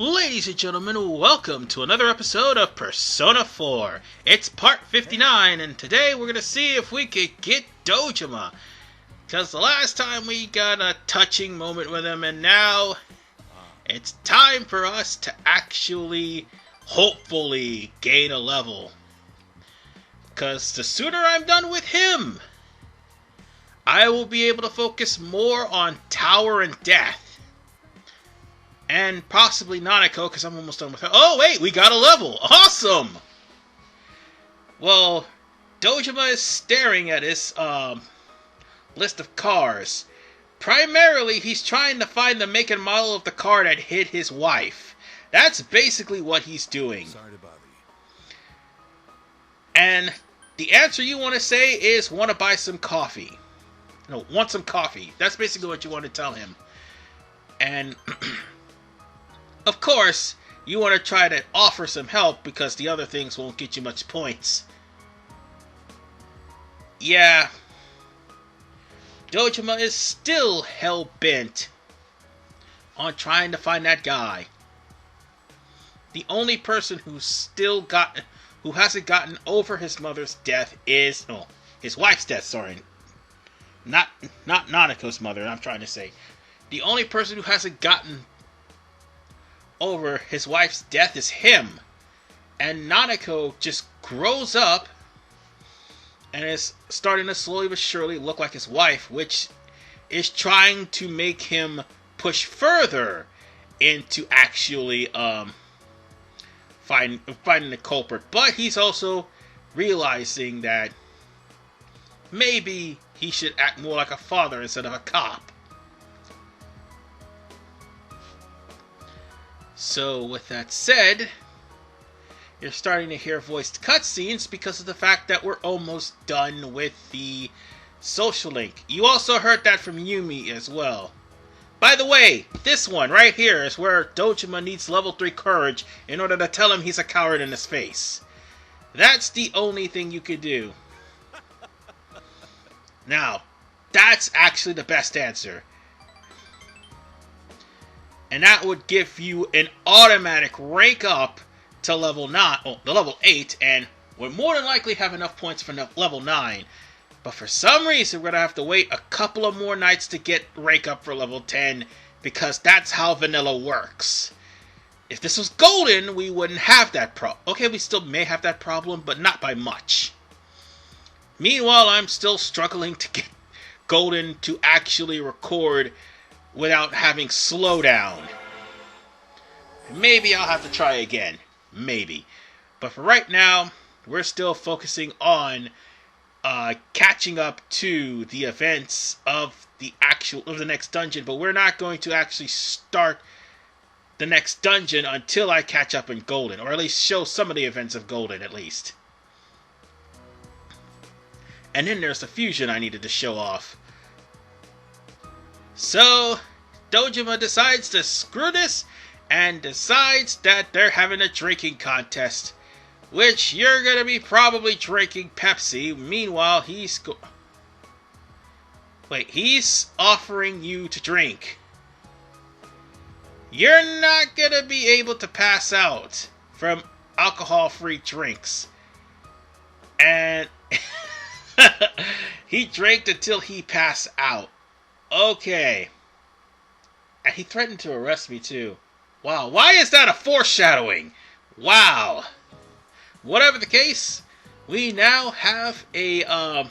Ladies and gentlemen, welcome to another episode of Persona 4. It's part 59, and today we're going to see if we could get Dojima. Because the last time we got a touching moment with him, and now it's time for us to actually, hopefully, gain a level. Because the sooner I'm done with him, I will be able to focus more on Tower and Death. And possibly Nanako, because I'm almost done with her. Oh, wait, we got a level! Awesome! Well, Dojima is staring at his list of cars. Primarily, he's trying to find the make and model of the car that hit his wife. That's basically what he's doing. Sorry to bother you. And the answer you want to say is, want to buy some coffee. No, want some coffee. That's basically what you want to tell him. And of course, you want to try to offer some help because the other things won't get you much points. Yeah. Dojima is still hell-bent on trying to find that guy. The only person who hasn't gotten over his mother's death is... Oh, his wife's death, sorry. Not Nanako's mother, I'm trying to say. The only person who hasn't gotten over his wife's death is him. And Nanako just grows up and is starting to slowly but surely look like his wife, which is trying to make him push further into actually finding the culprit. But he's also realizing that maybe he should act more like a father instead of a cop. So, with that said, you're starting to hear voiced cutscenes because of the fact that we're almost done with the social link. You also heard that from Yumi as well. By the way, this one right here is where Dojima needs level 3 courage in order to tell him he's a coward in his face. That's the only thing you could do. Now, that's actually the best answer. And that would give you an automatic rank up to level 9, the level 8, and would more than likely have enough points for level 9. But for some reason, we're going to have to wait a couple of more nights to get rank up for level 10, because that's how vanilla works. If this was golden, we wouldn't have that problem. Okay, we still may have that problem, but not by much. Meanwhile, I'm still struggling to get golden to actually record without having slowdown. Maybe I'll have to try again. Maybe. But for right now, we're still focusing on catching up to the events of the next dungeon. But we're not going to actually start the next dungeon until I catch up in Golden. Or at least show some of the events of Golden, at least. And then there's the fusion I needed to show off. So, Dojima decides to screw this and decides that they're having a drinking contest, which you're going to be probably drinking Pepsi. Meanwhile, he's offering you to drink. You're not going to be able to pass out from alcohol-free drinks. And he drank until he passed out. Okay. And he threatened to arrest me too. Wow, why is that a foreshadowing? Wow. Whatever the case, we now have a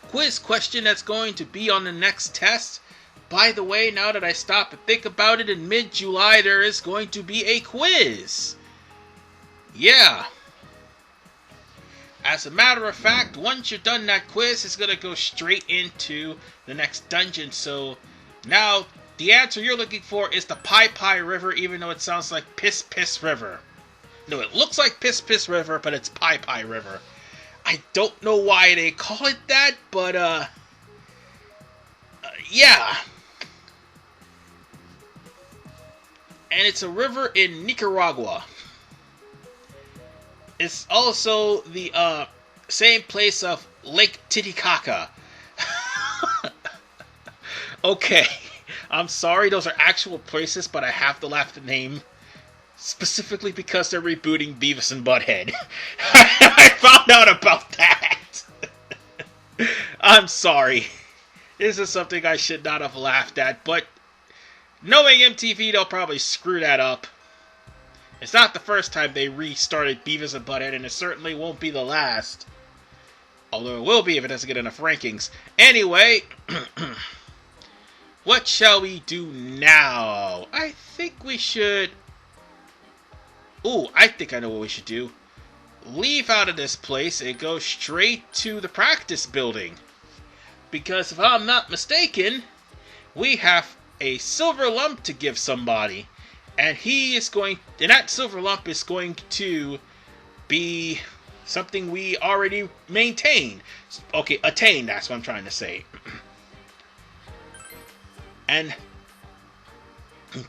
quiz question that's going to be on the next test. By the way, now that I stop and think about it, in mid-July there is going to be a quiz. Yeah. As a matter of fact, once you're done that quiz, it's going to go straight into the next dungeon. So now the answer you're looking for is the Pai Pai River, even though it sounds like Piss Piss River. No, it looks like Piss Piss River, but it's Pai Pai River. I don't know why they call it that, but yeah. And it's a river in Nicaragua. It's also the same place of Lake Titicaca. Okay, I'm sorry, those are actual places, but I have to laugh at the name. Specifically because they're rebooting Beavis and Butthead. I found out about that. I'm sorry. This is something I should not have laughed at, but knowing MTV, they'll probably screw that up. It's not the first time they restarted Beavis and Butthead, and it certainly won't be the last. Although it will be if it doesn't get enough rankings. Anyway, what shall we do now? I think we should... Ooh, I think I know what we should do. Leave out of this place and go straight to the practice building. Because if I'm not mistaken, we have a silver lump to give somebody. And that silver lump is going to be something we already maintain. Okay, attain, that's what I'm trying to say. And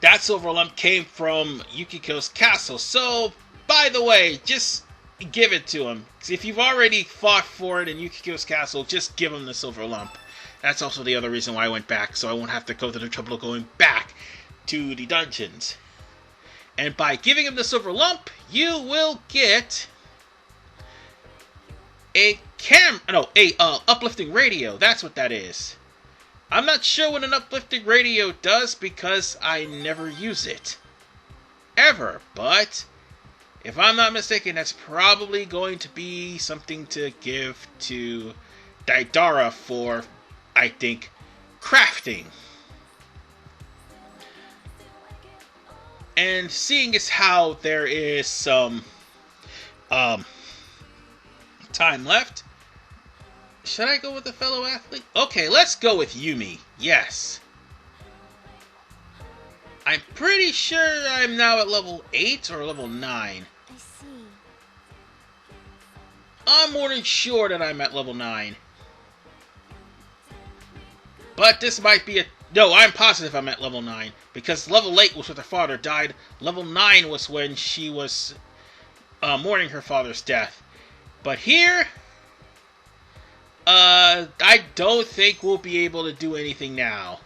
that silver lump came from Yukiko's castle. So, by the way, just give it to him. Because if you've already fought for it in Yukiko's castle, just give him the silver lump. That's also the other reason why I went back, so I won't have to go to the trouble of going back to the dungeons. And by giving him the silver lump, you will get a uplifting radio. That's what that is. I'm not sure what an uplifting radio does because I never use it. Ever. But, if I'm not mistaken, that's probably going to be something to give to Daidara for, I think, crafting. And seeing as how there is some time left, should I go with a fellow athlete? Okay, let's go with Yumi. Yes. I'm pretty sure I'm now at level 8 or level 9. I see. I'm more than sure that I'm at level 9. But this might be a... No, I'm positive I'm at level 9. Because level 8 was when her father died. Level 9 was when she was mourning her father's death. But here... I don't think we'll be able to do anything now.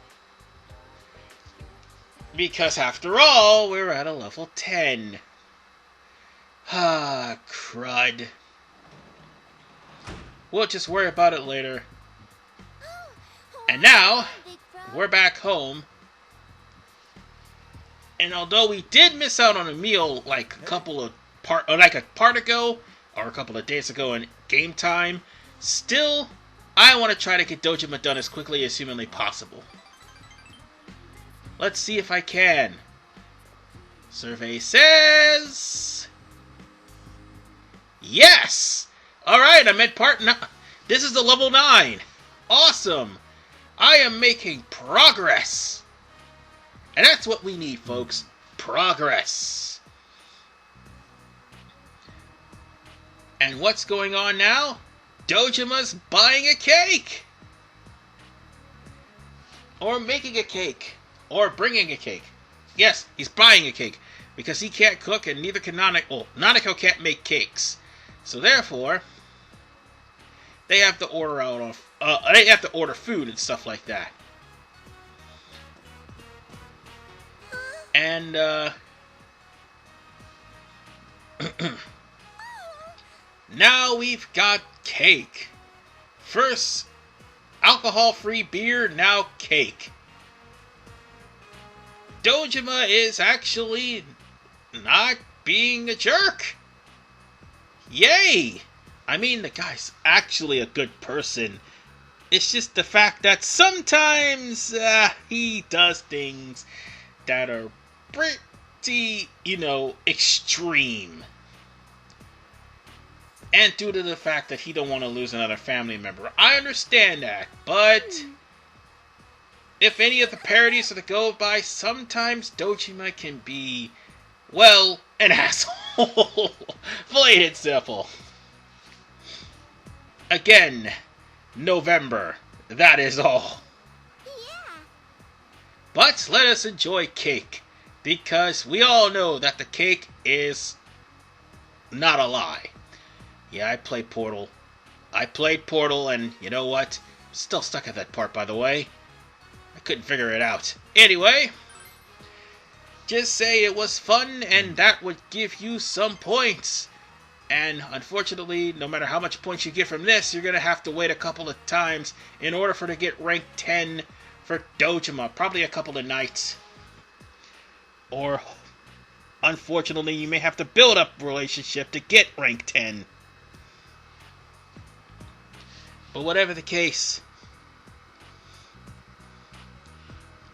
Because after all, we're at a level 10. Ah, crud. We'll just worry about it later. And now, we're back home. And although we did miss out on a meal like a part ago, or a couple of days ago in game time, still, I want to try to get Dojima done as quickly as humanly possible. Let's see if I can. Survey says... Yes! Alright, I'm at part 9. This is the level 9. Awesome! I am making progress! And that's what we need, folks. Progress. And what's going on now? Dojima's buying a cake! Or making a cake. Or bringing a cake. Yes, he's buying a cake. Because he can't cook and neither can Nanako. Well, Nanako can't make cakes. So therefore, they have to order they have to order food and stuff like that. And, now we've got cake. First, alcohol-free beer, now cake. Dojima is actually not being a jerk. Yay! I mean, the guy's actually a good person. It's just the fact that sometimes he does things that are pretty, extreme. And due to the fact that he don't want to lose another family member. I understand that, but if any of the parodies are to go by, sometimes Dojima can be, well, an asshole. Plain and simple. Again, November. That is all. Yeah. But let us enjoy cake. Because we all know that the cake is not a lie. Yeah, I played Portal. I played Portal, and you know what? Still stuck at that part, by the way. I couldn't figure it out. Anyway, just say it was fun and that would give you some points. And unfortunately, no matter how much points you get from this, you're going to have to wait a couple of times in order for to get rank 10 for Dojima. Probably a couple of nights. Or, unfortunately, you may have to build up a relationship to get rank 10. But whatever the case,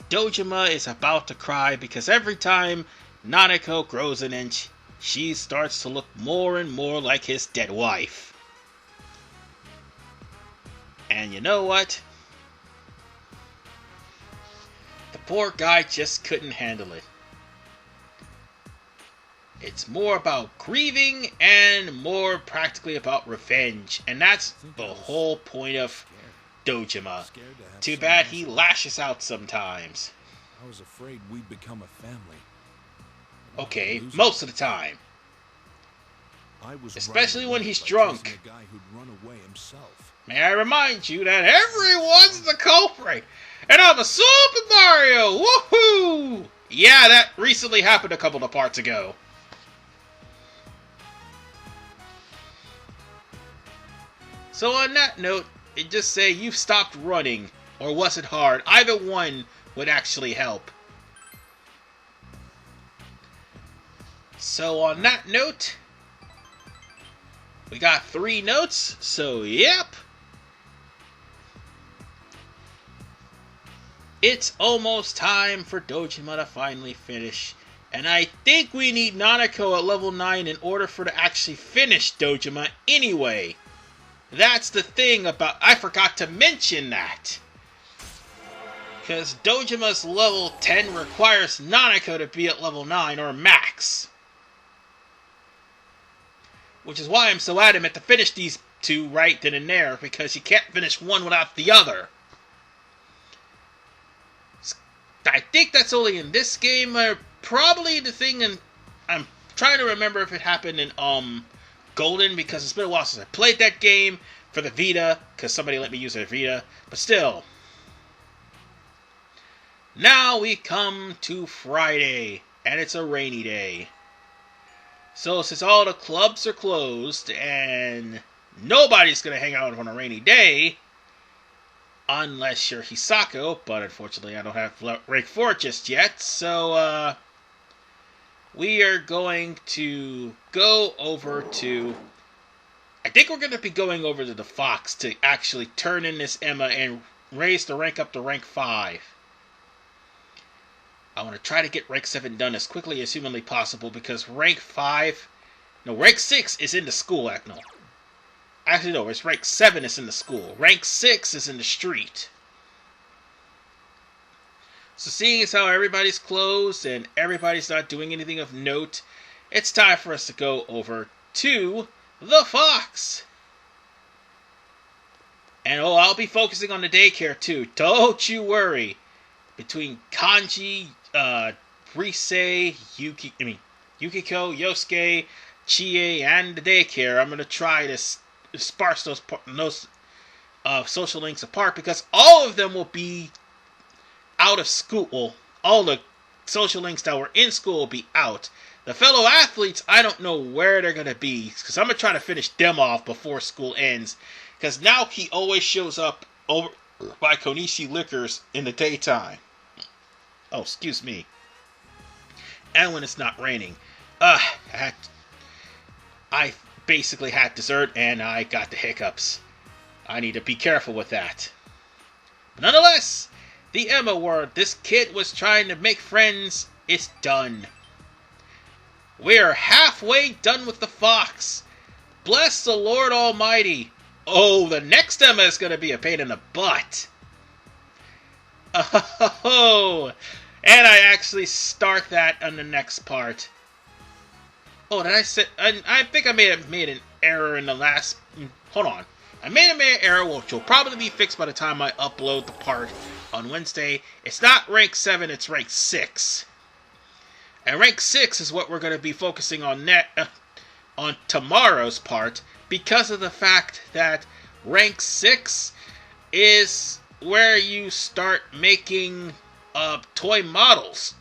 Dojima is about to cry because every time Nanako grows an inch, she starts to look more and more like his dead wife. And you know what? The poor guy just couldn't handle it. It's more about grieving and more practically about revenge. And that's the whole point of Dojima. Too bad he lashes out sometimes. I was afraid we'd become a family. Okay, most of the time. Especially when he's drunk. May I remind you that everyone's the culprit, and I'm a Super Mario! Woohoo! Yeah, that recently happened a couple of parts ago. So on that note, it just say you've stopped running, or was it hard? Either one would actually help. So on that note, we got 3 notes, so yep. It's almost time for Dojima to finally finish. And I think we need Nanako at level 9 in order for to actually finish Dojima anyway. That's the thing about... I forgot to mention that. Because Dojima's level 10 requires Nanako to be at level 9 or max. Which is why I'm so adamant to finish these 2 right then and there, because you can't finish one without the other. I think that's only in this game. Probably the thing, and I'm trying to remember if it happened in Golden, because it's been a while since I played that game for the Vita, because somebody let me use their Vita. But still. Now we come to Friday, and it's a rainy day. So since all the clubs are closed and nobody's going to hang out on a rainy day, unless you're Hisako, but unfortunately I don't have rank 4 just yet, so we are going to go over to... I think we're going to be going over to the Fox to actually turn in this Emma and raise the rank up to rank 5. I want to try to get rank 7 done as quickly as humanly possible because rank 6 is in the school, Actually, no, it's rank 7 is in the school. Rank 6 is in the street. So seeing as how everybody's closed and everybody's not doing anything of note, it's time for us to go over to the Fox. And I'll be focusing on the daycare too. Don't you worry. Between Kanji, Rise, Yukiko, Yosuke, Chie, and the daycare, I'm going to try to sparse those social links apart because all of them will be out of school. Well, all the social links that were in school will be out. The fellow athletes, I don't know where they're going to be because I'm going to try to finish them off before school ends because now he always shows up over by Konishi Liquors in the daytime. Oh, excuse me. And when it's not raining. I basically had dessert and I got the hiccups. I need to be careful with that. But nonetheless, the Emma word, this kid was trying to make friends, is done. We're halfway done with the Fox. Bless the Lord Almighty. Oh, the next Emma is going to be a pain in the butt. Oh, and I actually start that on the next part. Oh, did I say... I think I made an error in the last... Hold on. I made an error which will probably be fixed by the time I upload the part on Wednesday. It's not rank 7, it's rank 6. And rank 6 is what we're going to be focusing on on tomorrow's part because of the fact that rank 6 is where you start making toy models.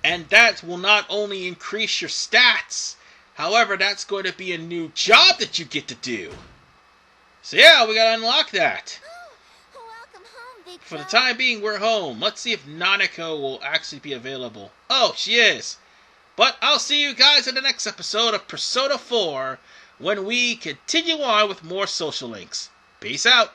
And that will not only increase your stats, however, that's going to be a new job that you get to do. So yeah, we gotta unlock that. Welcome home, Big For the Bro. time being, we're home. Let's see if Nanako will actually be available. Oh, she is. But I'll see you guys in the next episode of Persona 4 when we continue on with more social links. Peace out.